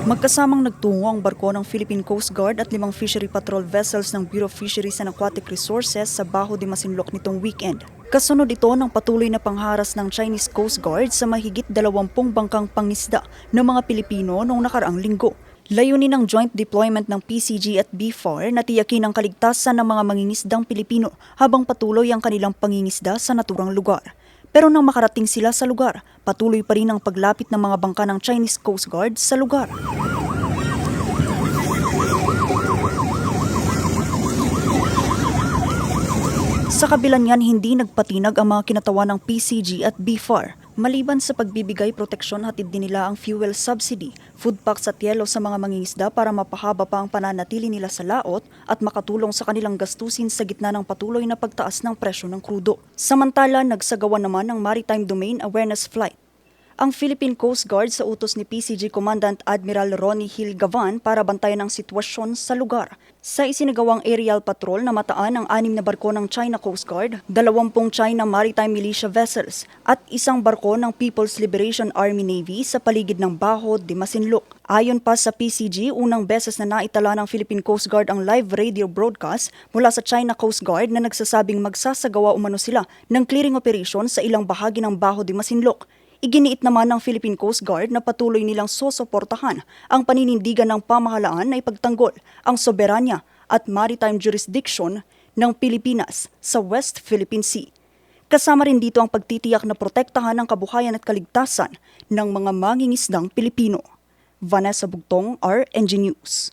Magkasamang nagtungo ang barko ng Philippine Coast Guard at 5 fishery patrol vessels ng Bureau of Fisheries and Aquatic Resources sa Baho de Masinloc nitong weekend. Kasunod ito ng patuloy na pangharas ng Chinese Coast Guard sa mahigit 20 bangkang pangisda ng mga Pilipino noong nakaraang linggo. Layunin ng joint deployment ng PCG at BFAR na tiyakin ang kaligtasan ng mga mangingisdang Pilipino habang patuloy ang kanilang pangingisda sa naturang lugar. Pero nang makarating sila sa lugar, patuloy pa rin ang paglapit ng mga bangka ng Chinese Coast Guard sa lugar. Sa kabila niyan, hindi nagpatinag ang mga kinatawan ng PCG at BFAR. Maliban sa pagbibigay proteksyon, hatid din nila ang fuel subsidy, food packs at yelo sa mga mangingisda para mapahaba pa ang pananatili nila sa laot at makatulong sa kanilang gastusin sa gitna ng patuloy na pagtaas ng presyo ng krudo. Samantala, nagsagawa naman ng Maritime Domain Awareness Flight ang Philippine Coast Guard sa utos ni PCG Commandant Admiral Ronnie Hill Gavan para bantayan ang sitwasyon sa lugar. Sa isinagawang aerial patrol na mataan ang 6 na barko ng China Coast Guard, 20 China Maritime Militia vessels at 1 barko ng People's Liberation Army Navy sa paligid ng Baho de Masinloc. Ayon pa sa PCG, unang beses na naitala ng Philippine Coast Guard ang live radio broadcast mula sa China Coast Guard na nagsasabing magsasagawa umano sila ng clearing operation sa ilang bahagi ng Baho de Masinloc. Iginiit naman ng Philippine Coast Guard na patuloy nilang susuportahan ang paninindigan ng pamahalaan na ipagtanggol ang soberanya at maritime jurisdiction ng Pilipinas sa West Philippine Sea. Kasama rin dito ang pagtitiyak na protektahan ang kabuhayan at kaligtasan ng mga mangingisdang Pilipino. Vanessa Bugtong, RNG News.